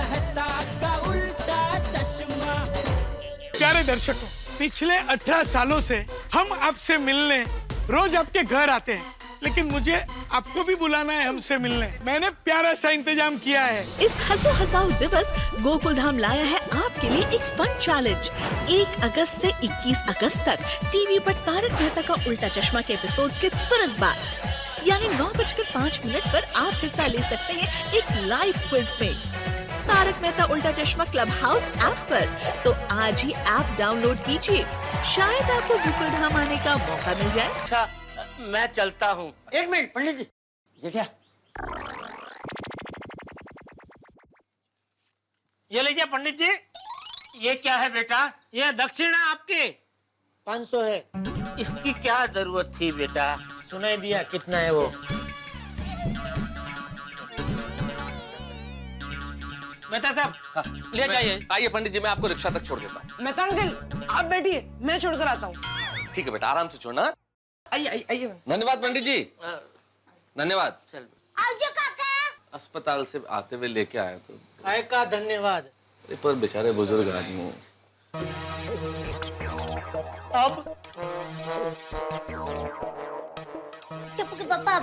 कहता का उल्टा चश्मा। प्यारे दर्शकों, पिछले 18 सालों से हम आपसे मिलने रोज आपके घर आते हैं, लेकिन मुझे आपको भी बुलाना है हमसे मिलने। मैंने प्यारा सा इंतजाम किया है। इस हंसो हंसाओ दिवस गोकुल धाम लाया है आपके लिए एक फन चैलेंज। 1 अगस्त से 21 अगस्त तक टीवी पर तारक मेहता का उल्टा चश्मा के एपिसोड्स के तुरंत बाद यानी 9:05 पर आप हिस्सा ले सकते हैं एक लाइव क्विज में तारक मेहता उल्टा चश्मा क्लब हाउस ऐप पर। तो आज ही ऐप डाउनलोड कीजिए, शायद आपको गोकुल धाम आने का मौका मिल जाए। अच्छा, मैं चलता हूँ। 1 मिनट पंडित जी, जेठिया ये लीजिए पंडित जी। ये क्या है बेटा? ये दक्षिणा आपकी 500 है। इसकी क्या जरूरत थी बेटा? सुनाई दिया कितना है वो। मेहता साहब ले जाइए। आइए पंडित जी, मैं आपको रिक्शा तक छोड़ देता हूँ। मेहता अंकल आप बैठिए, मैं छोड़ कर आता हूँ। ठीक है बेटा, आराम से छोड़ना। आइए आइए। धन्यवाद पंडित जी, धन्यवाद। आजो काका। अस्पताल से आते हुए लेके आया तो। काय का धन्यवाद। पर बेचारे बुजुर्ग आदमी। अब टप्पू के पापा,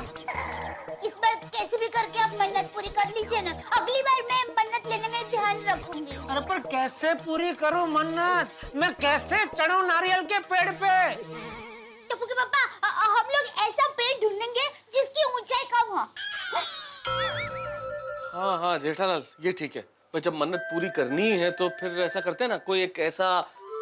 इस बार कैसे भी करके आप मन्नत पूरी कर लीजिए ना। अगली बार मैं मन्नत लेने में ध्यान रखूंगी। अरे पर कैसे पूरी करूं मन्नत? मैं कैसे चढ़ूं नारियल के पेड़ पे? टप्पू के पापा, हम लोग ऐसा पेड़ ढूंढेंगे जिसकी ऊंचाई कम हो। हाँ हाँ जेठालाल, ये ठीक है। पर जब मन्नत पूरी करनी है तो फिर ऐसा करते हैं ना, कोई एक ऐसा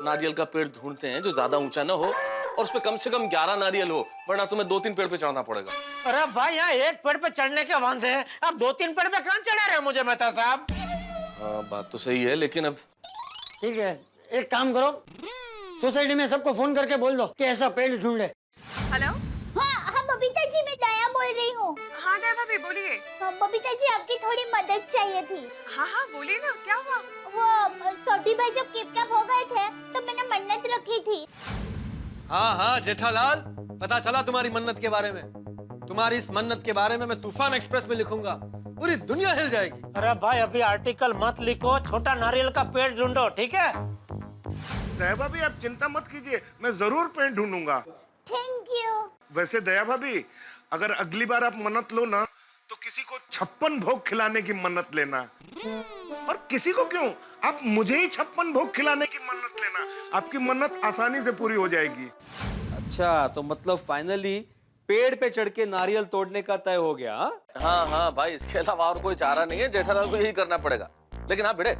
नारियल का पेड़ ढूंढते हैं जो ज्यादा ऊंचा ना हो और उसपे कम से कम 11 नारियल हो, वरना तुम्हें 2-3 पेड़ पे चढ़ना पड़ेगा। अरे भाई, यहाँ एक पेड़ पे चढ़ने के वांदे हैं, अब 2-3 पेड़ पे कहाँ चढ़ा रहे हो मुझे मेहता साहब? हाँ बात तो सही है, लेकिन अब ठीक है, एक काम करो, सोसाइटी में सबको फोन करके बोल दो कि ऐसा पेड़ ढूंढे। हेलो। हाँ बबीता जी, मैं दया बोल रही हूँ। हाँ दया भाभी बोलिए। बबीता जी, आपकी थोड़ी मदद चाहिए थी। हाँ हाँ बोलिए ना, क्या हुआ? वो सोटी भाई जब किडनैप हो गए थे तो मैंने मन्नत रखी थी। हाँ हाँ जेठालाल, पता चला तुम्हारी मन्नत के बारे में। तुम्हारी इस मन्नत के बारे में मैं तूफान एक्सप्रेस में लिखूंगा, पूरी दुनिया हिल जाएगी। अरे भाई, अभी आर्टिकल मत लिखो, छोटा नारियल का पेड़ ढूंढो, ठीक है? दया भाभी आप चिंता मत कीजिए, मैं जरूर पेड़ ढूंढूंगा। Thank you. वैसे दया भाभी, अगर अगली बार आप मन्नत लो ना तो किसी को 56 भोग खिलाने की मन्नत लेना। और किसी को क्यों, आप मुझे ही 56 भोग खिलाने की मन्नत लेना। आपकी मन्नत आसानी से पूरी हो जाएगी। अच्छा, तो मतलब फाइनली पेड़ पे चढ़ के नारियल तोड़ने का तय हो गया? हाँ हाँ भाई, इसके अलावा और कोई चारा नहीं है। जेठालाल को यही करना पड़ेगा। लेकिन हाँ बेटे,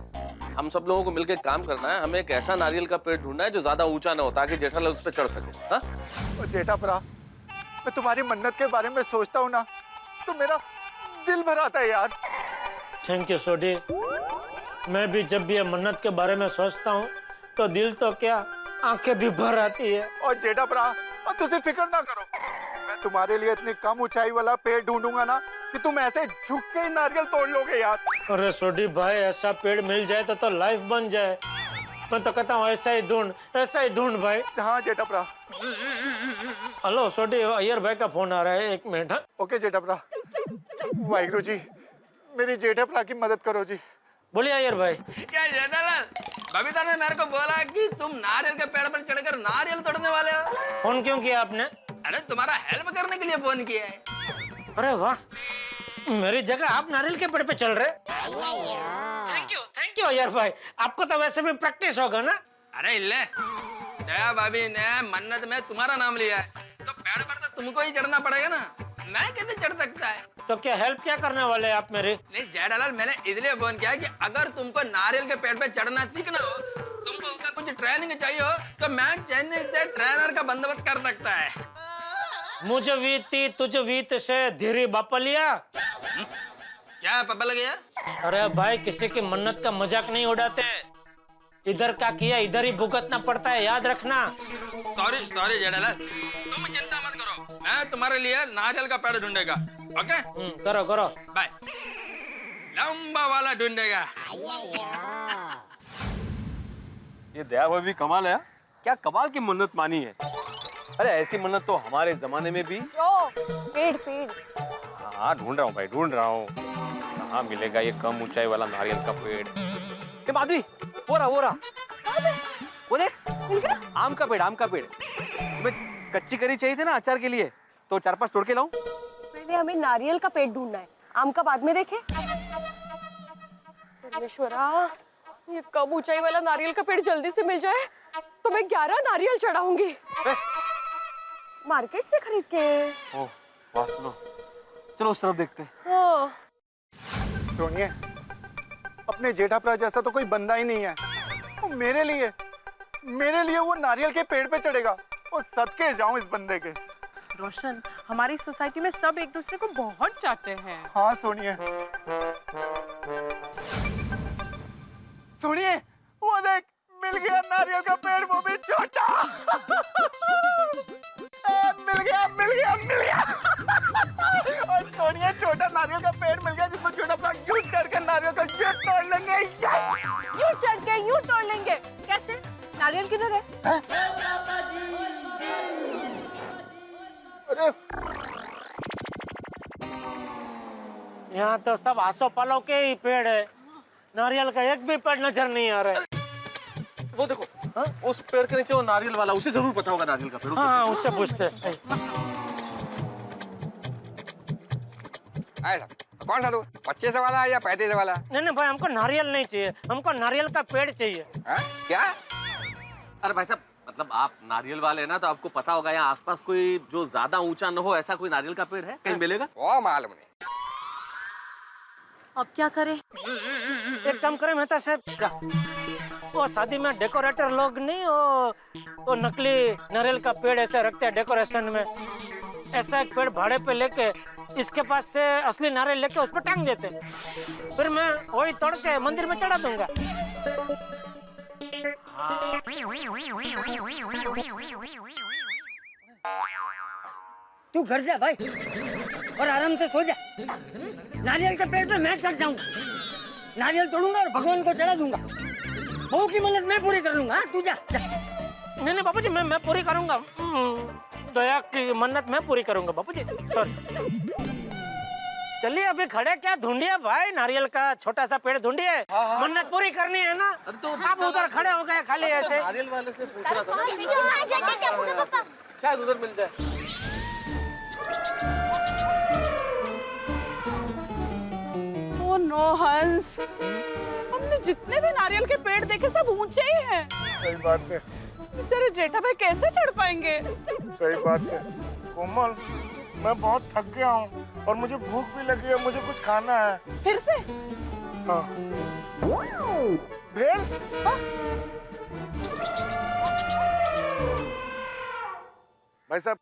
हम सब लोगों को मिलकर काम करना है। हमें एक ऐसा नारियल का पेड़ ढूंढना है जो ज्यादा ऊंचा ना हो, ताकि जेठालाल उस पर चढ़ सके। हाँ जेठापरा, मैं तुम्हारी मन्नत के बारे में सोचता हूँ ना तो मेरा दिल भर आता है यार। थैंक यू सोडी। मैं भी जब भी ये मन्नत के बारे में सोचता हूँ तो दिल तो क्या, आंखें भी भर आती है। और जेठापरा, और तुझे फिक्र ना करो, मैं तुम्हारे लिए इतनी कम ऊंचाई वाला पेड़ ढूंढूंगा ना कि तुम ऐसे झुक के ही नारियल तोड़ लोगे यार। अरे सोडी भाई, ऐसा पेड़ मिल जाए तो लाइफ बन जाए। मैं तो कहता हूँ ऐसा ही ढूंढ भाई। हाँ जेठापरा। हेलो सोडी, अय्यर भाई का फोन आ रहा है, 1 मिनट। हाँ ओके जेठापरा। वाहिगुरु जी, मेरी जेठापरा की मदद करो जी। बोलिए अय्यर भाई। क्या जेठालाल, बबीता ने मेरे को बोला कि तुम नारियल के पेड़ पर चढ़कर नारियल तोड़ने वाले हो। फोन क्यों किया आपने? अरे तुम्हारा हेल्प करने के लिए फोन किया है। अरे वाह, मेरी जगह आप नारियल के पेड़ पे चल रहे। थैंक यू अय्यर भाई, आपको तो वैसे भी प्रैक्टिस होगा ना। अरे इल्ले, दया भाभी ने मन्नत में तुम्हारा नाम लिया है तो पेड़ पर तो तुमको ही चढ़ना पड़ेगा ना। मैं कैसे चढ़ सकता है? तो क्या हेल्प क्या करने वाले आप मेरे? नहीं जेठालाल, मैंने इसलिए फोन किया कि अगर तुमको नारियल के पेड़ पे चढ़ना सीखना हो, तुमको उसका कुछ ट्रेनिंग चाहिए हो, तो मैं चेन्नई से ट्रेनर का बंदोबस्त कर सकता है। मुझ वीती तुझ वीत से धीरे बापलिया। क्या पपल गया? अरे भाई, किसी की मन्नत का मजाक नहीं उड़ाते। इधर का किया इधर ही भुगतना पड़ता है, याद रखना। सॉरी जेठालाल, तुम चिंता मत करो, मैं तुम्हारे लिए नारियल का पेड़ ढूंढेगा। ओके? करो बाय। लंबा वाला ढूंढेगा। ये दया भाभी कमाल है, क्या कमाल की मन्नत मानी है। अरे ऐसी मन्नत तो हमारे जमाने में भी। पेड़। हाँ ढूंढ रहा हूँ भाई, ढूंढ रहा हूँ। कहाँ मिलेगा ये कम ऊंचाई वाला नारियल का पेड़? ए माधुरी, वो रहा। वो देख, आम का पेड़, आम का पेड़। तुम्हें कच्ची करी चाहिए थी ना अचार के लिए, तो 4-5 तोड़ के लाऊं? पहले हमें नारियल का पेड़ ढूंढना है, आम का बाद में देखें। परमेश्वरा, ये कम ऊंचाई वाला नारियल का पेड़ जल्दी से मिल जाए तो मैं 11 नारियल चढ़ाऊंगी मार्केट से खरीद के। ओह, वाह, सुनो, चलो उस तरफ देखते हैं। हाँ। सुनिए, अपने जेठाप्रा जैसा तो कोई बंदा ही नहीं है। वो मेरे लिए वो नारियल के पेड़ पे चढ़ेगा। वो सदके जाऊं इस बंदे के। रोशन, हमारी सोसाइटी में सब एक दूसरे को बहुत चाहते हैं। हाँ सुनिए, वो देख, मिल गया नारियल का पेड़, वो भी छोटा। मिल गया। और सोनिया, छोटा नारियल का पेड़ मिल गया जिसको छोटा अपना यूं चढ़कर नारियल का यूं तोड़ लेंगे। यूं चढ़ के यूं तोड़ लेंगे। कैसे? नारियल किधर है? अरे यहाँ तो सब आसोपालव के ही पेड़ है, नारियल का एक भी पेड़ नजर नहीं आ रहा है। वो देखो, हाँ? उस पेड़ के नीचे वो नारियल वाला, उसे जरूर पता होगा नारियल का पेड़। हाँ, उससे पूछते हैं। कौन सा तू, 25 वाला या 35 वाला? नहीं भाई, हमको नारियल नहीं चाहिए, हमको नारियल का पेड़ चाहिए। क्या? अरे भाई साहब, मतलब आप नारियल वाले हैं ना, तो आपको पता होगा यहाँ आसपास कोई जो ज्यादा ऊंचा न हो, ऐसा कोई नारियल का पेड़ है? कहीं मिलेगा? वो मालूम नहीं। अब क्या करें? एक काम करें मेहता साहब, वो शादी में डेकोरेटर लोग नहीं, वो नकली नारियल का पेड़ ऐसे रखते हैं डेकोरेशन में, ऐसा एक पेड़ भाड़े पे लेके इसके पास से असली नारियल लेके उस पर टांग देते, फिर मैं वही तोड़ के मंदिर में चढ़ा दूंगा। तू घर जा भाई और आराम से सो जा। नारियल के पेड़ पे मैं चढ़ जाऊंगा, नारियल तोड़ूंगा और भगवान को चढ़ा दूंगा। बहू की मन्नत मैं पूरी कर लूंगा। हाँ, तू जा। नहीं बाबूजी, मैं पूरी करूंगा। दया की मन्नत मैं पूरी करूंगा बाबूजी। सॉरी। चलिए अभी खड़े क्या ढूंढिए भाई, नारियल का छोटा सा पेड़ ढूंढिए। मन्नत पूरी करनी है ना, तो आप उधर खड़े हो गए खाली ऐसे। नारियल वाले से पूछ रहा था ना, शायद उधर मिल जाए। ओ नो हंस, हमने जितने भी नारियल के पेड़ देखे सब ऊंचे ही हैं। सही बात है। बेचारे जेठा भाई कैसे चढ़ पाएंगे? सही बात है। कोमल, मैं बहुत थक गया हूँ और मुझे भूख भी लगी है, मुझे कुछ खाना है। फिर से? हाँ। भेल? हाँ? भाई साहब,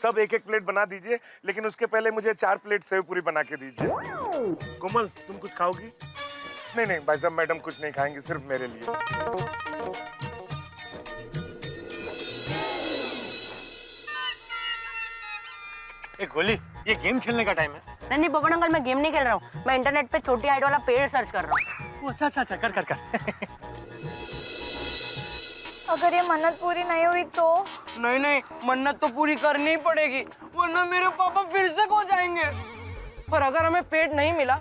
सब एक एक प्लेट बना दीजिए, लेकिन उसके पहले मुझे 4 प्लेट सेव पूरी बना के दीजिए। कोमल, तुम कुछ खाओगी? नहीं भाई साहब, मैडम कुछ नहीं खाएंगी, सिर्फ मेरे लिए। गोली, ये गेम खेलने का टाइम है। नहीं बबन अंकल, मैं गेम नहीं खेल रहा हूँ, मैं इंटरनेट पे छोटी हाइट वाला पेड़ सर्च कर रहा हूँ। अच्छा, कर। अगर ये मन्नत पूरी नहीं हुई तो? नहीं, मन्नत तो पूरी करनी ही पड़ेगी, वरना मेरे पापा फिर से खो जाएंगे। पर अगर हमें पेड़ नहीं मिला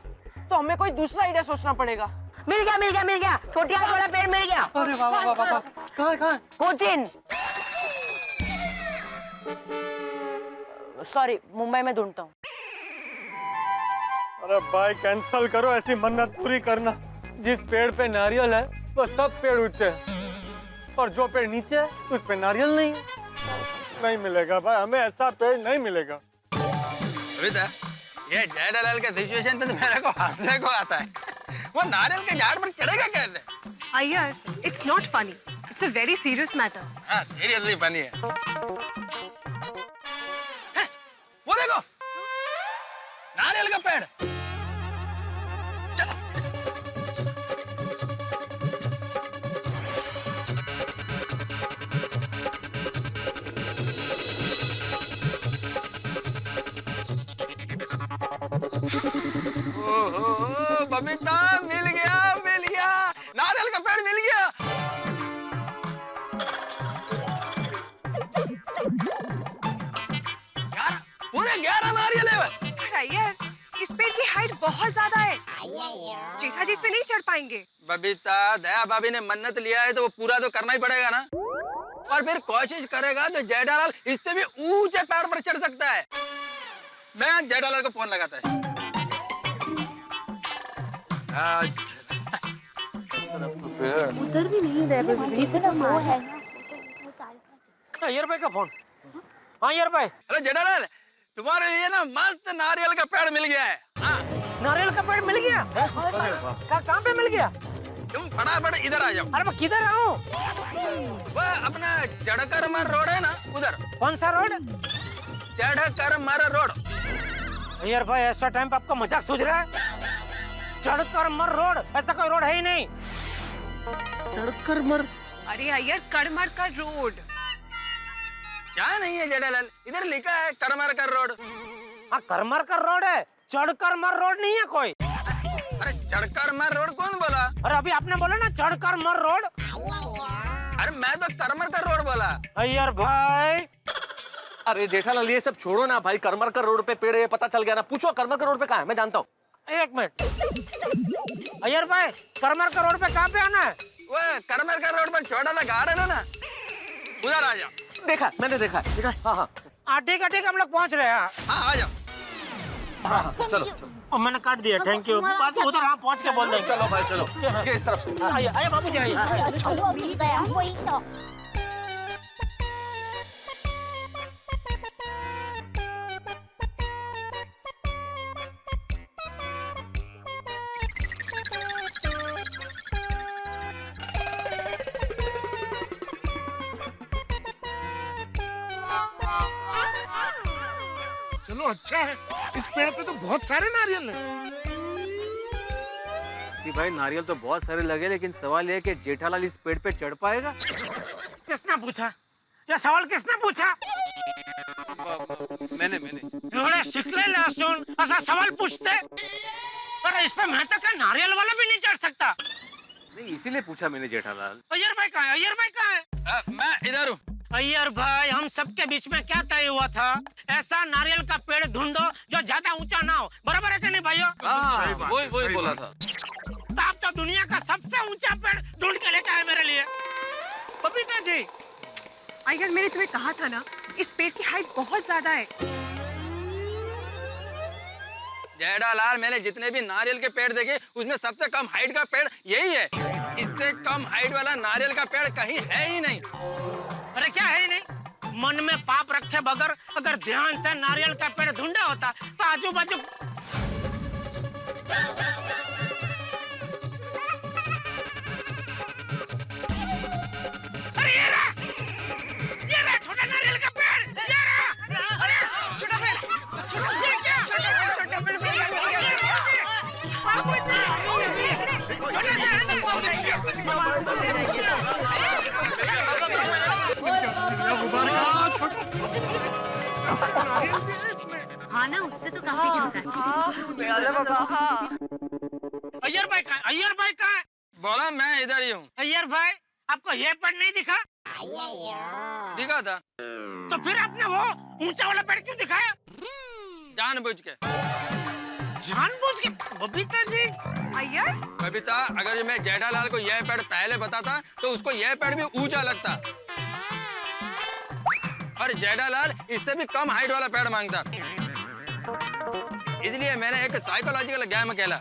तो हमें कोई दूसरा आइडिया सोचना पड़ेगा। मिल गया, छोटी हाइट वाला पेड़ मिल गया। अरे वाह, कहाँ? कोचिन। सॉरी, मुंबई में ढूंढता हूँ। अरे भाई, कैंसल करो ऐसी मन्नत पूरी करना। जिस पेड़ पे नारियल है वो सब पेड़ ऊंचे हैं, और जो पेड़ नीचे है उस पे नारियल नहीं है। नहीं मिलेगा भाई, हमें ऐसा पेड़ नहीं मिलेगा। ये जेठालाल के सिचुएशन पे तो मेरे को हंसने को आता है। वो नारियल के झाड़ पर चढ़ेगा कैसे? Iyer, it's not funny, it's a very serious matter. हाँ, सीरियसली फनी है। वो देखो, नारियल का पेड़। चलो। ओहो, बबीता, मिल गया, नारियल का पेड़ मिल गया। पूरे 11 नारियल है। अय्यर, इस पेड़ की हाइट बहुत ज्यादा है, जेठा जी इस पे नहीं चढ़ पाएंगे। बबीता, दया भाभी ने मन्नत लिया है तो वो पूरा तो करना ही पड़ेगा ना। और फिर कोशिश करेगा तो जेठालाल इससे भी ऊंचे पेड़ पर चढ़ सकता है। मैं जेठालाल को फोन लगाता है। उधर भी नहीं है। अय्यर भाई का फोन। हाँ अय्यर भाई। अरे जेठालाल, तुम्हारे लिए ना मस्त नारियल का पेड़ मिल गया है। हाँ, नारियल का पेड़ मिल गया? कहाँ पे मिल गया? तुम फटाफट इधर आ जाओ। अरे मैं किधर आऊँ? वो अपना चढ़कर-मर रोड है ना, उधर। कौन सा रोड? चढ़कर-मर रोड। अय्यर भाई ऐसा टाइम पे आपका मजाक सूझ रहा है? चढ़कर-मर रोड, ऐसा कोई रोड है ही नहीं। चढ़कर-मर? अरे अय्यर, कड़मर का रोड। क्या नहीं है जेठालाल, इधर लिखा है करमर कर रोड। हाँ करमर का रोड है, चढ़कर-मर रोड नहीं है कोई। अरे चढ़कर-मर रोड कौन बोला? अरे अभी आपने बोला ना चढ़कर-मर रोड। अरे मैं तो करमर का रोड बोला। अय्यर भाई। अरे जेठालाल ये सब छोड़ो ना भाई, करमर का रोड पे पेड़ है, पता चल गया ना। पूछो करमर का रोड पे कहाँ है, मैं जानता हूँ। एक मिनट अय्यर भाई, करमर का रोड पे कहाँ पे आना है? वो करमर का रोड पर छोटा सा गार्डन है ना, उधर आ जाओ। देखा, मैंने देखा है। हाँ हाँ ठीक है हम लोग पहुँच रहे हैं। हाँ आ जाओ। चलो मैंने काट दिया, थैंक यू। उधर हाँ पहुँच के बोल देंगे। चलो भाई चलो, ये इस तरफ से। आइए बाबू जी आइए। वो मिल गया, वही तो। चलो अच्छा है, इस पेड़ पे तो बहुत सारे नारियल हैं। कि भाई नारियल तो बहुत सारे लगे, लेकिन सवाल ये है कि जेठालाल इस पेड़ पे चढ़ पाएगा? किसने पूछा? ये सवाल किसने पूछा? मैंने थोड़े शिकले लहसुन ऐसा सवाल पूछते? पर इस पे मैं तक नारियल वाला भी नहीं चढ़ सकता। नहीं, इसीलिए पूछा मैंने जेठालाल। अय्यर भाई कहाँ है? अय्यर भाई कहाँ है? मैं इधर हूँ। अय्यर भाई, हम सबके बीच में क्या तय हुआ था? ऐसा नारियल का पेड़ ढूंढो जो ज्यादा ऊंचा ना हो, बराबर है कि नहीं भाइयों? वही बोला था। तो आप तो दुनिया का सबसे ऊंचा पेड़ ढूंढ के लेके आए मेरे लिए। बबीता जी, अय्यर, मैंने तुम्हें कहा था ना, इस पेड़ की हाइट बहुत ज्यादा है। जेठालाल, मैंने जितने भी नारियल के पेड़ देखे उसमें सबसे कम हाइट का पेड़ यही है। इससे कम हाइट वाला नारियल का पेड़ कहीं है ही नहीं। अरे क्या है नहीं? मन में पाप रखे बगैर अगर ध्यान से नारियल का पेड़ ढूंढा होता तो आजू बाजू अरे ये रहा छोटा नारियल का पेड़, ये रहा। अरे छोटा पेड़, ये क्या? छोटा पेड़ हाँ ना, उससे तो काफी छोटा है। अय्यर भाई कहाँ है? अय्यर भाई कहाँ है? बोला मैं इधर ही हूँ। अय्यर भाई, आपको ये पेड़ नहीं दिखा? दिखा था तो फिर आपने वो ऊंचा वाला पेड़ क्यों दिखाया? जानबूझ के। जानबूझ के? बबीता जी। अय्यर, बबीता, अगर मैं जेठालाल को यह पेड़ पहले बताता तो उसको यह पेड़ भी ऊंचा लगता, और जेठालाल इससे भी कम हाइट वाला पेड़ मांगता। इसलिए मैंने एक साइकोलॉजिकल गेम खेला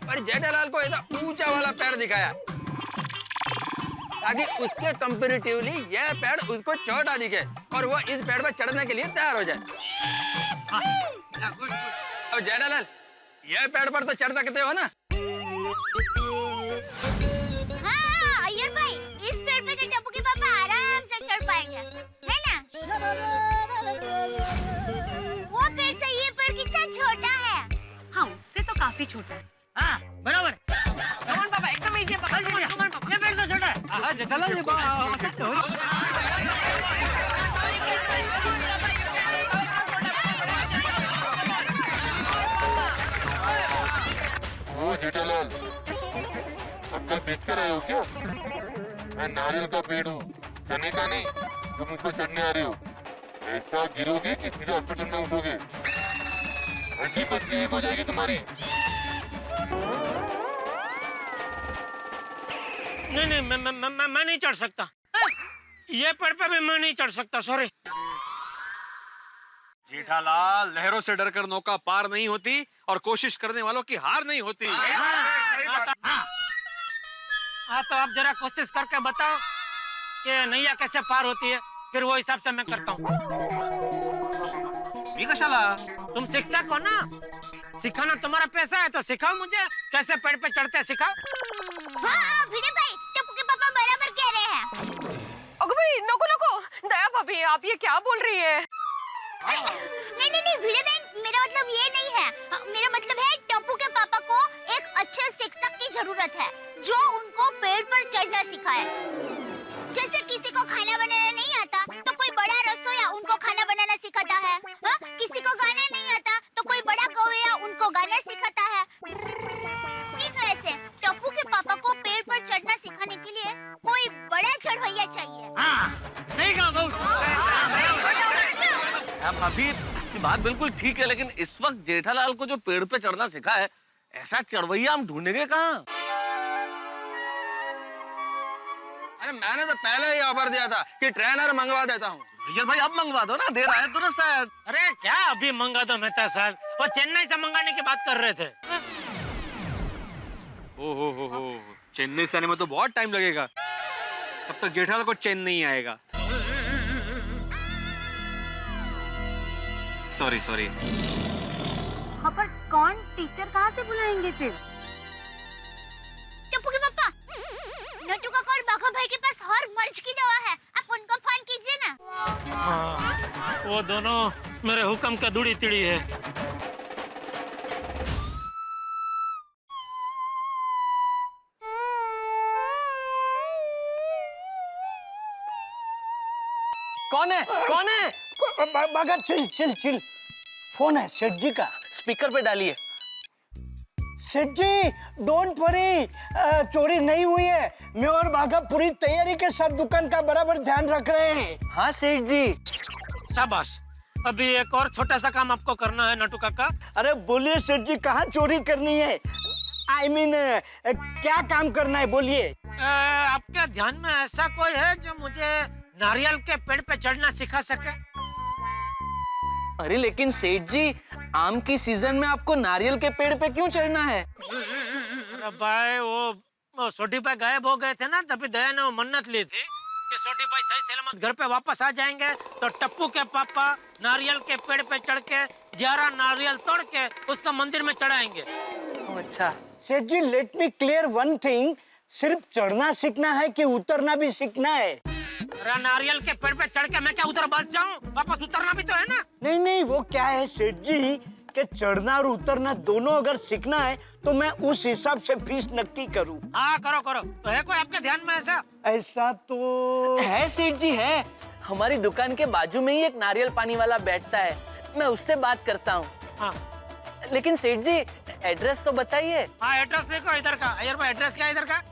और जेठालाल को ऐसा ऊंचा वाला पेड़ दिखाया ताकि उसके कंपैरेटिवली यह पेड़ उसको छोटा दिखे और वो इस पेड़ पर चढ़ने के लिए तैयार हो जाए। अब जेठालाल, यह पेड़ पर तो चढ़ सकते हो ना? हाँ अय्यर भाई, इस पेड़ पे तो टप्पू के पापा आराम से चढ़ पाएंगे, है ना? वो पेड़ से ये पेड़ कितना छोटा है। हाँ उससे तो काफी छोटा है। हाँ बराबर। कमान पापा, एकदम इजी है, पकड़ लीजिए। कमान पापा, ये पेड़ तो छोटा है। हाँ जेठालाल, ये आ सकते हो। जेठालाल, अब कल बेच कर आए हो क्या? मैं नारियल का पेड़ हूँ, चने का नहीं। तुम उसको चढ़ने आ रहे हो, ऐसा गिरोगे कि सीधे हॉस्पिटल में उठोगे। हड्डी पसली एक हो जाएगी तुम्हारी। नहीं, मैं नहीं चढ़ सकता। ये पेड़ पे भी मैं नहीं चढ़ सकता, सॉरी। जेठालाल, लहरों से डरकर नौका पार नहीं होती और कोशिश करने वालों की हार नहीं होती। हाँ, तो आप जरा कोशिश करके बताओ कि नैया कैसे पार होती है, फिर वो हिसाब से मैं करता हूँ। कशाला? तुम शिक्षक हो ना, सिखाना तुम्हारा पैसा है, तो सिखाओ मुझे कैसे पेड़ पे चढ़ते सिखाओ। हाँ, भिड़े भाई, टप्पू के पापा बराबर कह रहे हैं। अगो भाई, नको, दया भाभी, आप ये क्या बोल रही है? नहीं, भिड़े बहन, मेरा मतलब ये नहीं है। मेरा मतलब है टप्पू के पापा को एक अच्छे शिक्षक की जरूरत है, जो उनको पेड़ पर चढ़ना सिखाए। जैसे किसी को खाना बनाना नहीं आता, तो कोई बड़ा रसोइया उनको खाना बनाना सिखाता है। हाँ? किसी को गाना नहीं आता, तो कोई बड़ा गवैया उनको गाना सिखाता है। ठीक है, ऐसे टप्पू के पापा को पेड़ पर चढ़ना सिखाने के लिए कोई बड़ा चढ़वैया चाहिए। नहीं भाभी, की बात बिल्कुल ठीक है, लेकिन इस वक्त जेठालाल को जो पेड़ पे चढ़ना सिखा है, ऐसा चढ़वैया हम ढूंढेंगे कहाँ? अरे मैंने तो पहले ही ऑफर दिया था कि ट्रेनर मंगवा देता हूँ। भैया भाई, अब मंगवा दो ना, देर आए दुरुस्त है। अरे क्या अभी मंगा दो मेहता साहब, वो चेन्नई से मंगाने की बात कर रहे थे। हो, चेन्नई से आने में तो बहुत टाइम लगेगा, तब तक जेठालाल को चैन नहीं आएगा। सॉरी। हाँ, पर कौन टीचर कहाँ से बुलाएंगे फिर? टप्पू के पापा, नट्टू काका और बाघा भाई के पास हर मर्ज की दवा है, आप उनको फोन कीजिए ना। हाँ, वो दोनों मेरे हुक्म का दूड़ी तिड़ी है। कौन है? बागा, चिल। फोन है सेठ जी का, स्पीकर पे डालिए। सेठ जी डोंट वरी, चोरी नहीं हुई है। मैं और बाघा पूरी तैयारी के साथ दुकान का बराबर ध्यान रख रहे हैं। हाँ सेठ जी। शाबाश, अभी एक और छोटा सा काम आपको करना है नट्टू काका। अरे बोलिए सेठ जी, कहाँ चोरी करनी है? I mean, क्या काम करना है, बोलिए। आपके ध्यान में ऐसा कोई है जो मुझे नारियल के पेड़ पे चढ़ना सिखा सके? अरे लेकिन सेठ जी, आम की सीजन में आपको नारियल के पेड़ पे क्यों चढ़ना है? अरे भाई, वो छोटी भाई गायब हो गए थे ना, तभी दया ने वो मन्नत ली थी कि छोटी भाई सही सलामत घर पे वापस आ जाएंगे तो टप्पू के पापा नारियल के पेड़ पे चढ़ के 11 नारियल तोड़ के उसका मंदिर में चढ़ाएंगे। अच्छा सेठ जी, let me clear one thing, सिर्फ चढ़ना सीखना है कि उतरना भी सीखना है? अरे नारियल के पेड़ पे चढ़ के मैं क्या उधर बस जाऊं? वापस उतरना भी तो है ना। नहीं, वो क्या है सेठ जी कि चढ़ना और उतरना दोनों अगर सीखना है तो मैं उस हिसाब से फीस नक्की करूं। हाँ, करो। तो है कोई आपके ध्यान में ऐसा तो है सेठ जी, है। हमारी दुकान के बाजू में ही एक नारियल पानी वाला बैठता है, मैं उससे बात करता हूँ। हाँ। लेकिन सेठ जी, एड्रेस तो बताइए। हाँ, एड्रेस लिखो इधर का। अयर भाई, एड्रेस क्या है इधर का?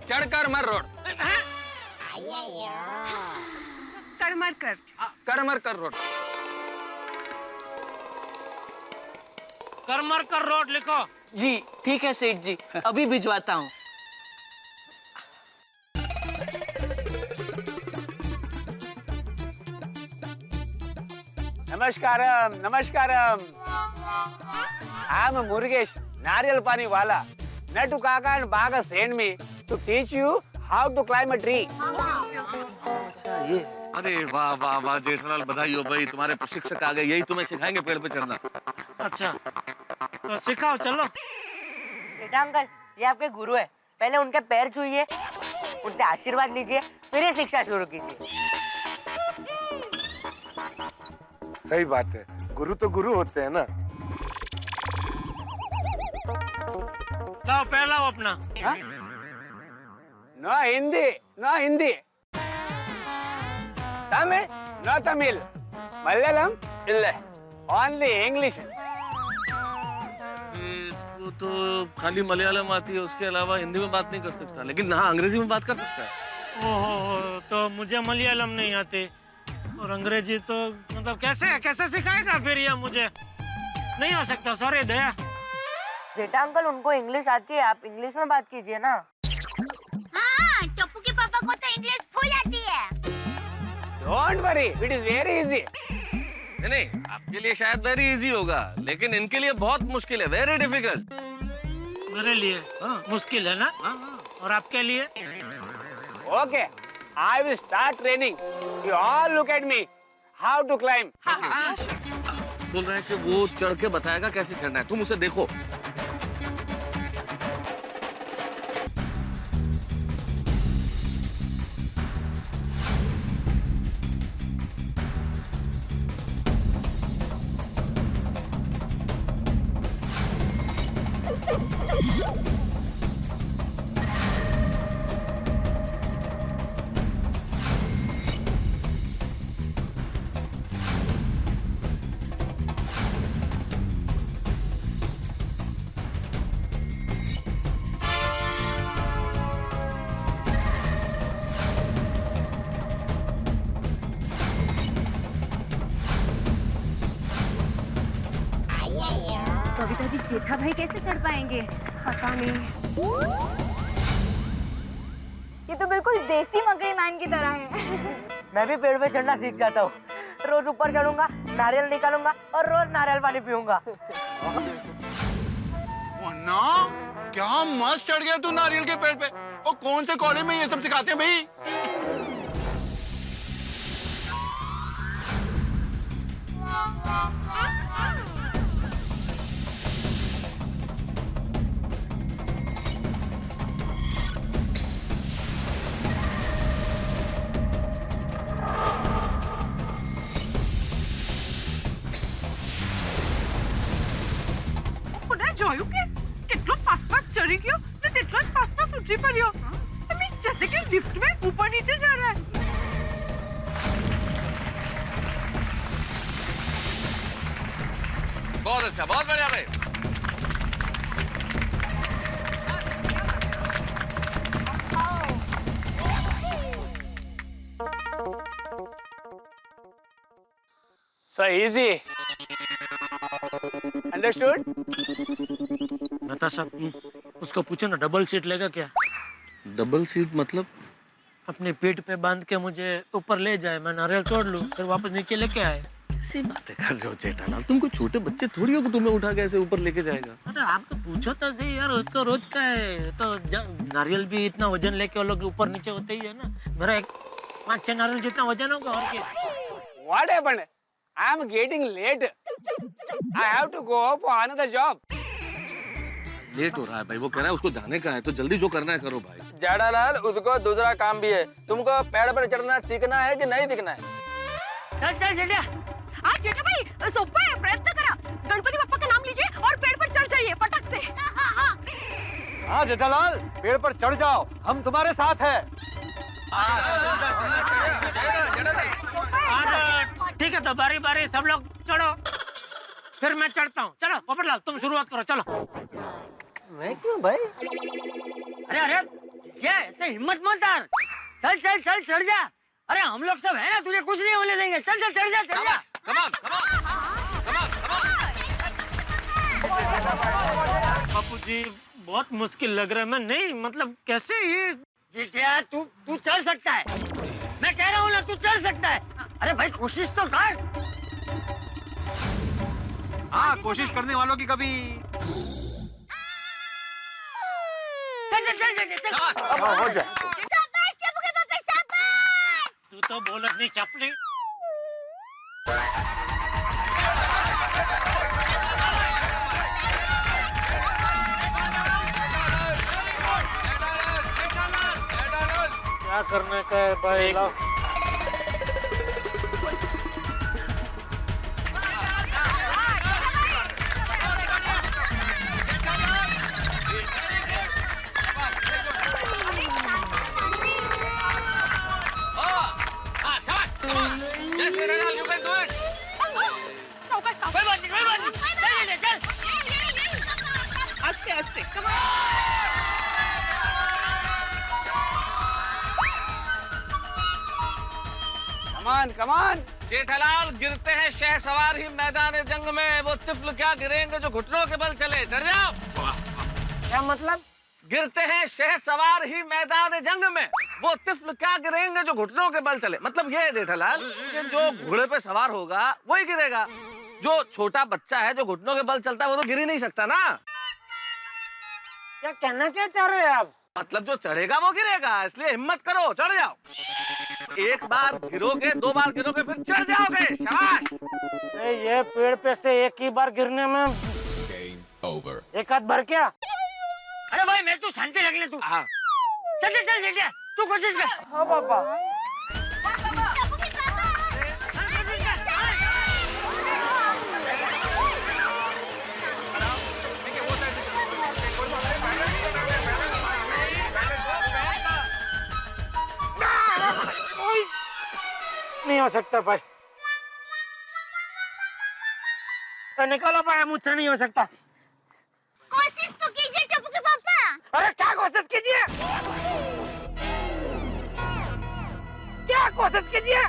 चढ़कर मर road. Karmarkar road. Karmarkar road लिखो। जी ठीक है सेठ जी, अभी भिजवाता हूँ। नमस्कारम। I'm Murugesh, नारियल पानी वाला. Nattu Kaka and Baga sent me to teach you how to climb a tree. अरे वाह जेठालाल, बधाई हो भाई, तुम्हारे प्रशिक्षक आ गए, यही तुम्हें सिखाएंगे पेड़ पे चढ़ना। अच्छा, तो सिखाओ, चलो। बेटा अंकल, ये आपके गुरु है, पहले उनके पैर छूइए, उनसे आशीर्वाद लीजिए, फिर ये शिक्षा शुरू कीजिए। सही बात है, गुरु तो गुरु होते हैं ना। लाओ पहला अपना। No Hindi. Tamil, no Tamil. Malayalam, इल्ले। only English. इसको तो खाली मलयालम आती है, उसके अलावा हिंदी में बात नहीं कर सकता, लेकिन हाँ अंग्रेजी में बात कर सकता है। ओहो, तो मुझे मलयालम नहीं आती और अंग्रेजी तो मतलब कैसे सिखाएगा फिर ये? मुझे नहीं हो सकता, सॉरी दया। जेठा अंकल उनको इंग्लिश आती है, आप इंग्लिश में बात कीजिए ना। हाँ, टप्पू के पापा को तो इंग्लिश फुल आती है। Don't worry, it is very easy. नहीं, आपके लिए शायद वेरी इजी होगा, लेकिन इनके लिए बहुत मुश्किल है, वेरी डिफिकल्ट। मेरे लिए मुश्किल है ना? और आपके लिए? Okay, I will start training. You all look at me, how to climb. बोल रहे हैं कि वो चढ़ के बताएगा कैसे चढ़ना है, तुम उसे देखो। कविता जी जेठा भाई कैसे चढ़ पाएंगे? पता नहीं। ये तो बिल्कुल देसी मकई मैन की तरह है। मैं भी पेड़ पे चढ़ना सीख जाता हूँ। रोज ऊपर चढ़ूंगा, नारियल निकालूंगा और रोज नारियल पानी पीऊंगा। ना क्या मस्त चढ़ गया तू नारियल के पेड़ पे। और कौन से कॉलेज में ये सब सिखाते हैं भाई? જોયું કે કેટલો ફાસ્ટ ફાસ્ટ ચડી ગયો ને તેટલો જ ફાસ્ટ ફાસ્ટ ઉતરી પડ્યો I mean, जैसे कि लिफ्ट में ऊपर नीचे जा रहा है। बहुत अच्छा, बहुत बढ़िया भाई। So easy. Understood? मेहता साहब, उसको पूछो ना डबल सीट लेगा क्या? डबल सीट मतलब? अपने पीठ पे बांध के मुझे ऊपर ले जाए, मैं नारियल तोड़ लूं, फिर वापस नीचे लेके आए। ऐसी बातें कर रहे हो जेठालाल, तुम कोई छोटे बच्चे थोड़ी हो कि तुम्हें उठा के ऐसे ऊपर लेके जाएगा। अरे आपको पूछो तो सही यार, उसको रोज का है तो नारियल भी इतना वजन लेके वो लोग ऊपर नीचे होते ही है ना। मेरा एक 5-6 नारियल जितना वजन होगा और क्या। What happened? I am getting late. I have to go for another job. Late हो रहा है भाई, वो कह रहा है उसको जाने का है, तो जल्दी जो करना है करो भाई। जेठालाल, उसको दूसरा काम भी है। तुमको पेड़ पर चढ़ना सीखना है कि नहीं सीखना है? चल चल जेठा। हाँ जेठा भाई, सोपा है, प्रयत्न करा। गणपति बप्पा का नाम लीजिए और पेड़ पर चढ़ जाइए फटक से। हाँ जेठालाल, पेड़ पर चढ़ जाओ, हम तुम्हारे साथ हैं। ठीक है, तो बारी बारी सब लोग चढ़ो, फिर मैं चढ़ता हूँ। चलो पोपटलाल, तुम शुरुआत करो। चलो। मैं क्यों भाई? अरे अरे क्या ऐसे हिम्मत मत हार, चल चल चल चढ़ जा। अरे हम लोग सब है ना, तुझे कुछ नहीं होने देंगे। चल चल चढ़ जा चढ़ जा। बापू जी बहुत मुश्किल लग रहा है, मैं नहीं मतलब कैसे ये। जेठिया तू चढ़ सकता है, मैं कह रहा हूँ ना, तू चढ़ सकता है। अरे भाई कोशिश तो कर। हाँ, कोशिश करने वालों की कभी। अब हो जाए। तू तो बोलत नहीं चपली। क्या करने का है भाई? आस्ते आस्ते Come on. जेठालाल, गिरते हैं शहसवार ही मैदान जंग में, वो तिफल क्या गिरेंगे जो घुटनों के बल चले। चढ़ जाओ। क्या मतलब? गिरते हैं शहर सवार ही मैदान जंग में, वो तिफल क्या गिरेंगे जो घुटनों के बल चले। मतलब ये है जेठालाल कि जो घोड़े पे सवार होगा वही गिरेगा। जो छोटा बच्चा है जो घुटनों के बल चलता है वो तो गिर ही नहीं सकता ना। क्या कहना क्या चाह रहे हैं आप? मतलब जो चढ़ेगा वो गिरेगा, इसलिए हिम्मत करो, चढ़ जाओ। एक बार गिरोगे, 2 बार गिरोगे, फिर चढ़ जाओगे। शाबाश। ये पेड़ पे से एक ही बार गिरने में एक हाथ भर क्या? अरे भाई मैं तू शांति रख ले तू। चल चल चल चल तू कोशिश कर। हाँ पापा। नहीं हो सकता भाई, निकालो भाई, मुझसे नहीं हो सकता। कोशिश तो कीजिए टप्पू के पापा। अरे क्या कोशिश कीजिए? क्या कोशिश कीजिए?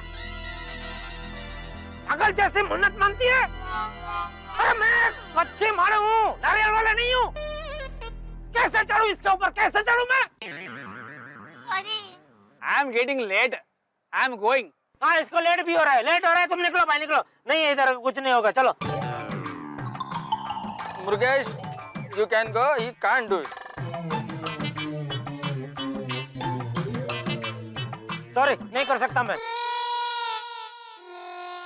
पागल जैसे मन्नत मानती है। अरे मैं अच्छी मारू हूँ, नारियल वाला नहीं हूँ। कैसे चढ़ूं इसके ऊपर, कैसे चढ़ूं मैं? I am getting late, I am going. हाँ इसको लेट भी हो रहा है, लेट हो रहा है, तुम निकलो भाई निकलो। नहीं इधर कुछ नहीं होगा, चलो। Murgesh, you can go, he can't do it. Sorry, नहीं कर सकता मैं।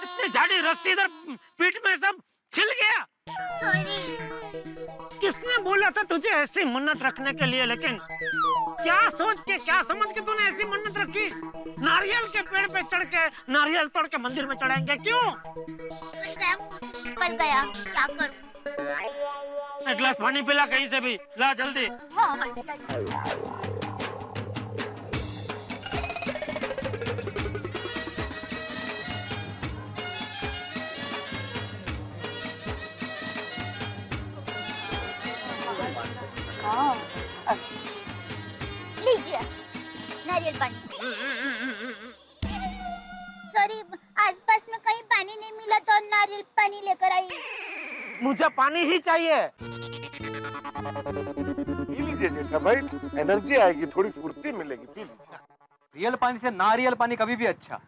इतनी झाड़ी रस्सी इधर पीठ में सब छिल गया। किसने बोला था तुझे ऐसी मन्नत रखने के लिए? लेकिन क्या सोच के, क्या समझ के तूने ऐसी मन्नत रखी? नारियल के पेड़ पे चढ़ के नारियल तोड़ के मंदिर में चढ़ाएंगे, क्यों? पल गया, क्या करूं? एक गिलास पानी पिला कहीं से भी, ला जल्दी। हाँ। लीजिए नारियल पानी। सॉरी, आसपास में कहीं पानी नहीं मिला तो नारियल पानी लेकर आई। मुझे पानी ही चाहिए। पी लीजिए जेठा भाई, एनर्जी आएगी, थोड़ी फुर्ती मिलेगी, पी लीजिए। रियल पानी से नारियल पानी कभी भी अच्छा।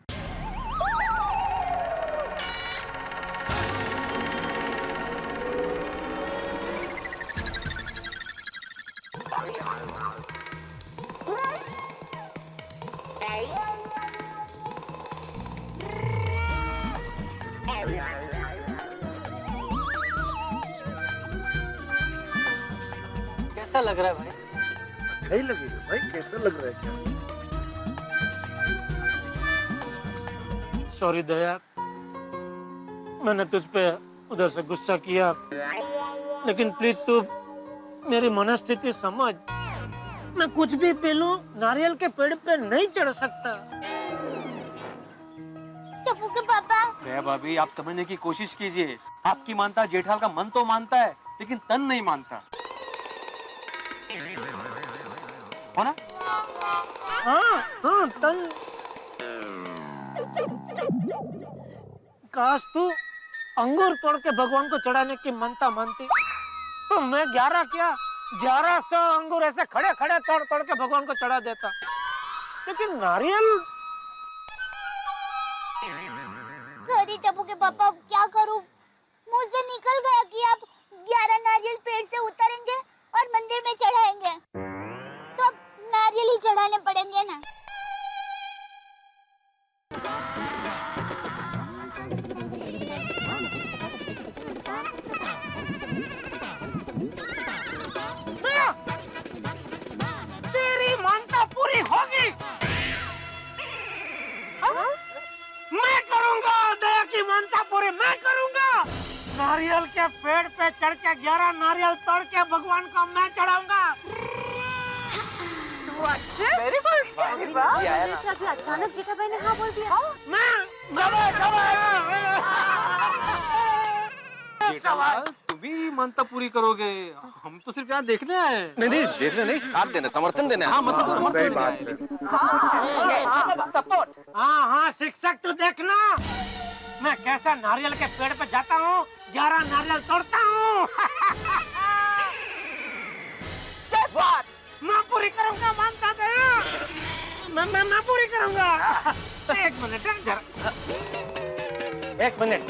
कैसा लग रहा है भाई? अच्छा ही लगेगा भाई, कैसा लग रहा है क्या? सॉरी दया, मैंने तुझ पे उधर से गुस्सा किया, लेकिन प्लीज तू मेरी मनस्थिति समझ। मैं कुछ भी पी लूं, नारियल के पेड़ पे नहीं चढ़ सकता। टप्पू के पापा। दया भाभी, आप समझने की कोशिश कीजिए। आपकी मानता जेठाल का मन तो मानता है, लेकिन तन नहीं मानता, हो ना? हाँ हाँ तन। काश तू अंगूर तोड़ के भगवान को चढ़ाने की मनता मानती, तो मैं 1100 अंगूर ऐसे खड़े खड़े तोड़ तोड़ के भगवान को चढ़ा देता। लेकिन नारियल। सॉरी टप्पू के पापा, अब क्या करूं? मुंह से निकल गया कि आप 11 नारियल पेड़ से उतारेंगे और मंदिर में चढ़ाएंगे, तो अब नारियल ही चढ़ाने पड़ेंगे ना। तेरी मानता पूरी होगी। मैं करूंगा दया की मानता पूरी, मैं करूंगा। नारियल के पेड़ पे चढ़ के 11 नारियल तोड़ के भगवान को मैं चढ़ाऊंगा। Very good. अचानक जेठा भाई ने हाँ बोल दिया। जेठालाल, तुम भी मानता पूरी करोगे, हम तो सिर्फ यहाँ देखने आए हैं। नहीं नहीं, देखने नहीं, साथ देना, समर्थन देना। हाँ मतलब समर्थन सही देना बात है। है। सपोर्ट। हाँ हाँ शिक्षक, तू देखना मैं कैसा नारियल के पेड़ पे जाता हूँ, 11 नारियल तोड़ता हूँ। बात मैं पूरी करूंगा, मानता दया। मैं पूरी करूंगा। एक मिनट जरा, एक मिनट।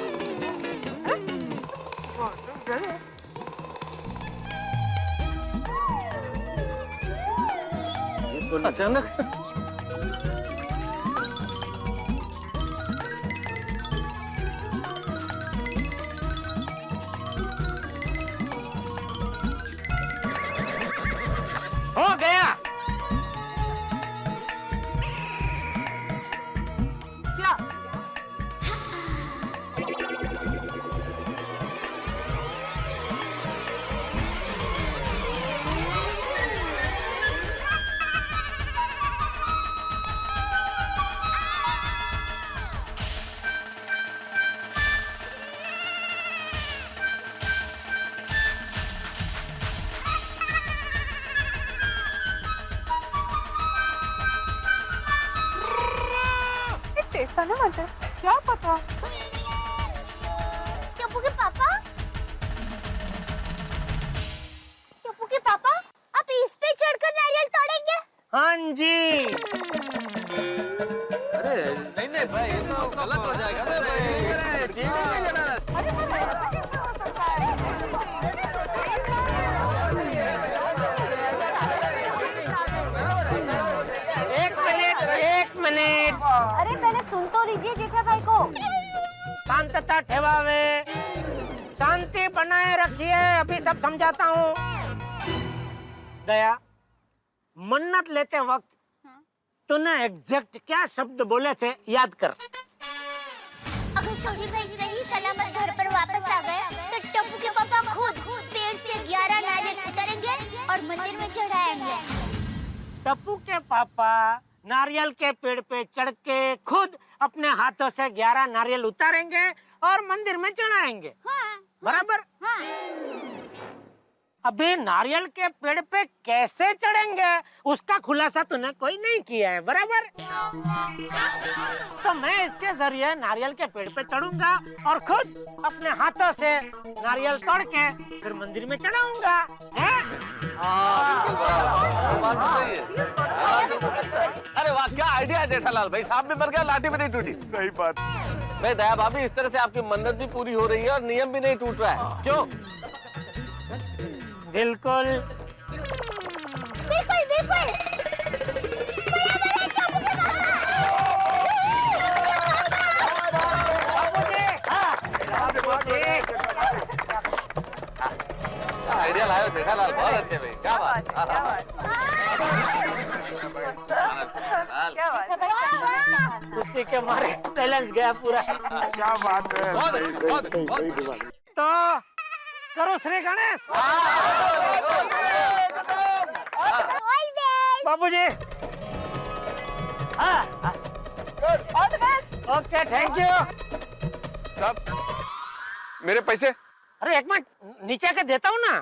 अचानक हो गया। क्या? टेस्ट आना मजा, क्या पता। टप्पू के पापा, टप्पू के पापा, आप इस पे चढ़कर नारियल तोड़ेंगे? हाँ जी। अरे नहीं नहीं भाई, ये तो गलत हो जाएगा। एक मिनट। अरे पहले सुन तो लीजिए जेठा भाई को। शांतता ठेवावे, शांति बनाए रखिए, अभी सब समझाता हूँ। दया, मन्नत लेते वक्त तूने एग्जैक्ट क्या शब्द बोले थे याद कर। अगर सोनी भाई सही सलामत घर पर वापस आ गए तो टप्पू के पापा खुद पेड़ से 11 नारियल उतारेंगे और मंदिर में चढ़ाएंगे। टप्पू के पापा नारियल के पेड़ पे चढ़ के खुद अपने हाथों से 11 नारियल उतारेंगे और मंदिर में चढ़ाएंगे। हाँ, बराबर? हाँ। अभी नारियल के पेड़ पे कैसे चढ़ेंगे उसका खुलासा तूने कोई नहीं किया है, बराबर? तो मैं इसके जरिए नारियल के पेड़ पे चढ़ूंगा और खुद अपने हाथों से नारियल तोड़ के फिर मंदिर में चढ़ाऊंगा। अरे वाह, क्या आइडिया है जेठालाल भाई, सांप भी मर गया, लाठी भी नहीं टूटी। सही बात। भाई दया भाभी, इस तरह से आपकी मन्नत भी पूरी हो रही है और नियम भी नहीं टूट रहा है, क्यों? बिल्कुल बिल्कुल बिल्कुल। आइडिया लाए हो जेठालाल, बहुत अच्छे भाई, क्या बात। उसी के मारे बैलेंस गया पूरा। क्या बात है। बहुत अच्छे, बहुत अच्छे, बहुत तो करो श्री गणेश। बाबूजी। हाँ। Okay, thank you. सब मेरे पैसे। अरे एक मिनट, नीचे के देता हूँ ना।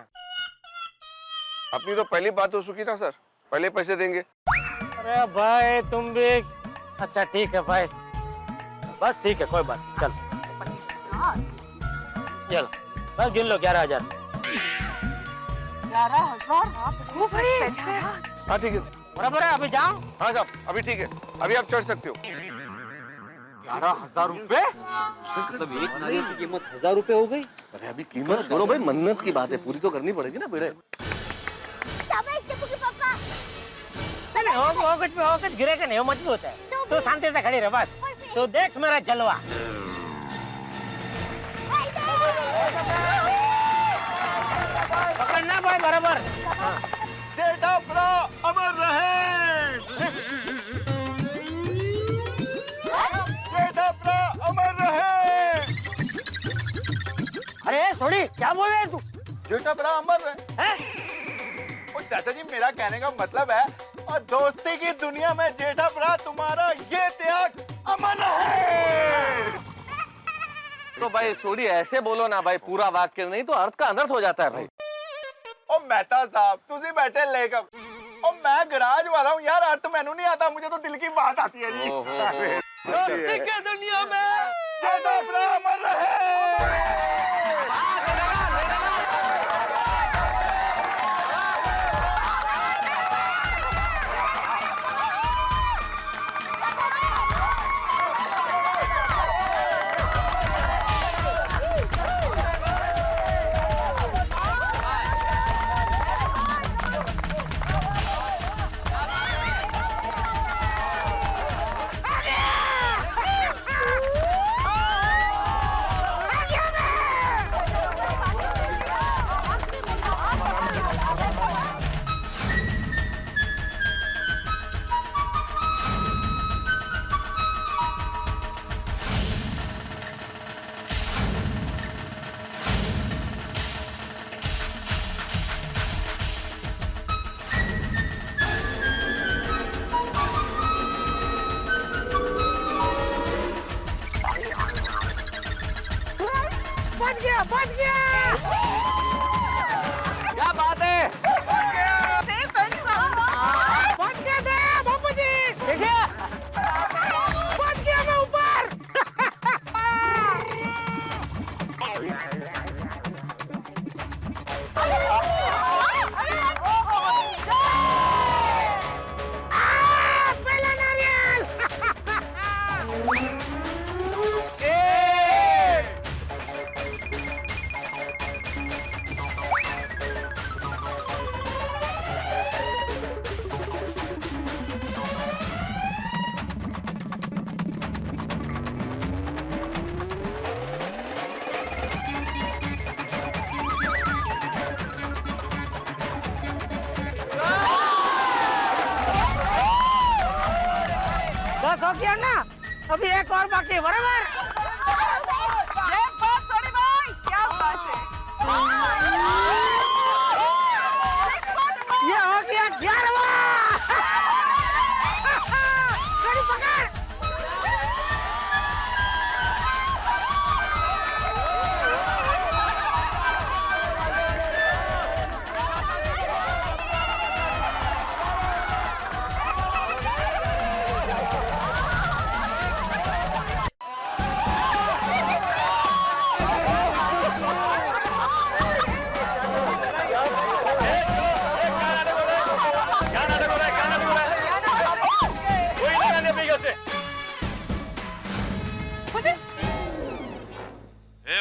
अपनी तो पहली बात हो चुकी था सर, पहले पैसे देंगे। अरे भाई तुम भी। अच्छा ठीक है भाई, बस ठीक है, कोई बात नहीं, चल चल बस गिन लो 11,000। 11,000? हाँ ठीक है, बराबर है, अभी जाओ। हाँ साहब अभी ठीक है, अभी आप चढ़ सकते हो। 11,000 रुपए? मतलब एक नारियल की कीमत 1,000 रुपए हो गई। अरे अभी कीमत छोड़ो भाई, मन्नत की बात है, पूरी तो करनी पड़ेगी ना बेड़े। हो कुछ गिरेगा नहीं, वो मजबूत है। तो शांति से खड़ी रह बस, तो देख मेरा जलवा। पकड़ना भाई बराबर। जेठा प्रा अमर रहे। जेठा प्रा अमर रहे। अरे सोनी, क्या बोल रहे है तू? जेठा प्रा अमर रहे। चाचा जी, मेरा कहने का मतलब है, और दोस्ती की दुनिया में जेठा प्रा तुम्हारा ये त्याग अमर है। तो भाई सोडी ऐसे बोलो ना भाई, पूरा वाक्य नहीं तो अर्थ का अनर्थ हो जाता है भाई। ओ मेहता साहब, तुझे बैठे लेकर, और मैं गराज वाला हूँ यार, अर्थ मैनू नहीं आता, मुझे तो दिल की बात आती है जी। दोस्ती की दुनिया में जेठा प्रा अमर रहे। क्या बात है? बस हो गया ना, अभी एक और बाकी है, बराबर? ये हो गया 11वां। गाड़ी पकड़।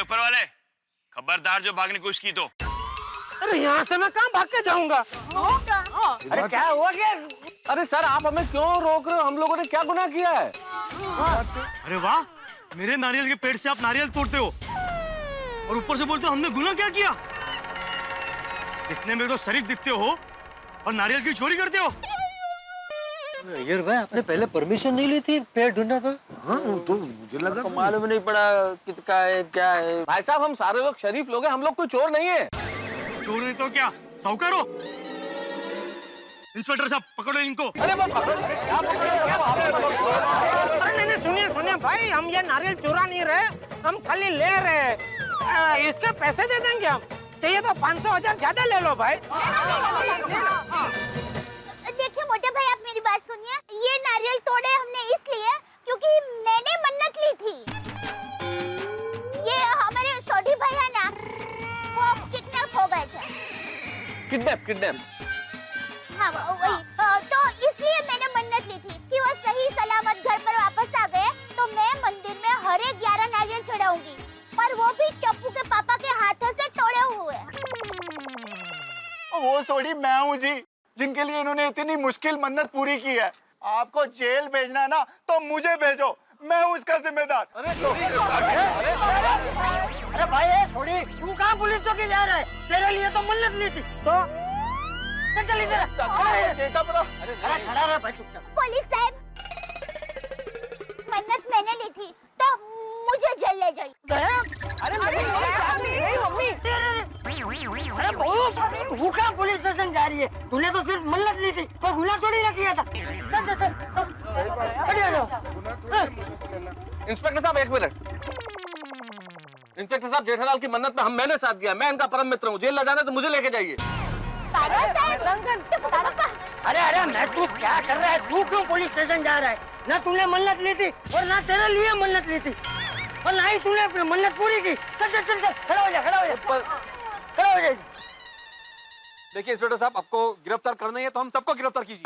ऊपर वाले, खबरदार जो भागने की कोशिश की तो। अरे यहाँ से मैं कहाँ भाग के जाऊंगा? अरे क्या हुआ क्या? अरे सर आप हमें क्यों रोक रहे हो? हम लोगों ने क्या गुनाह किया है? अरे वाह, मेरे नारियल के पेड़ से आप नारियल तोड़ते हो और ऊपर से बोलते हो हमने गुनाह क्या किया? दिखने में तो शरीफ दिखते हो और नारियल की चोरी करते हो। यार भाई, आपने पहले परमिशन नहीं ली थी पेड़ ढूंढना था? हाँ तो मुझे लगा मालूम नहीं पड़ा किसका है क्या है। भाई साहब हम सारे लोग शरीफ लोग हैं, हम लोग कोई चोर नहीं है। चोर नहीं तो क्या, साहूकार हो? इंस्पेक्टर साहब पकड़ो इनको। अरे वो पकड़ो, क्या पकड़ो? अरे नहीं सुनिए सुनिए भाई, हम ये नारियल चुरा नहीं रहे, हम खाली ले रहे। इसके पैसे दे देंगे हम, चाहिए तो 500,000 ज्यादा ले लो भाई। देखिए मोटे भाई, आप मेरी बात सुनिए। ये नारियल तोड़े हमने इसलिए क्योंकि मैंने मन्नत ली थी। ये हमारे सोडी भाई है ना, वो किडनैप हो गए थे। किडनैप? हाँ वही। तो इसलिए मैंने मन्नत ली थी कि वो सही सलामत घर पर वापस आ गए तो मैं मंदिर में हर एक 11 नारियल चढ़ाऊंगी, पर वो भी टप्पू के पापा के हाथों से तोड़े हुए। वो सोडी मैं हूँ जी, जिनके लिए इन्होंने इतनी मुश्किल मन्नत पूरी की है। आपको जेल भेजना है ना तो मुझे भेजो, मैं हूँ इसका जिम्मेदार। अरे भाई छोड़ी, तू कहाँ पुलिस चौकी जा रहा है? तेरे लिए तो मन्नत ली थी। तो चल इधर। अरे खड़ा रह भाई चुपचाप। पुलिस साहब, मन्नत मैंने ली थी तो मुझे जेल ले जाइए। अरे मम्मी, अरे बहू, तू कहाँ पुलिस स्टेशन जा रही है? तूने तो सिर्फ मन्नत ली थी, कोई गुनाह थोड़ी ना किया था। चल चल चल। इंस्पेक्टर साहब एक मिनट। इंस्पेक्टर साहब, जेठालाल की मन्नत में मैंने साथ दिया, मैं इनका परम मित्र हूँ। जेल ले जाना है तो मुझे लेके जाइए। अरे मैं तू क्या कर रहा है? तू क्यों पुलिस स्टेशन जा रहा है? ना तूने मन्नत ली थी और ना तेरे लिए मन्नत ली थी और ना ही तूने अपनी मन्नत पूरी की। चल चल चल चल, खड़ा हो जा, खड़ा हो जा, खड़ा हो जा। देखिए इंस्पेक्टर साहब, आपको गिरफ्तार करना है तो हम सबको गिरफ्तार कीजिए।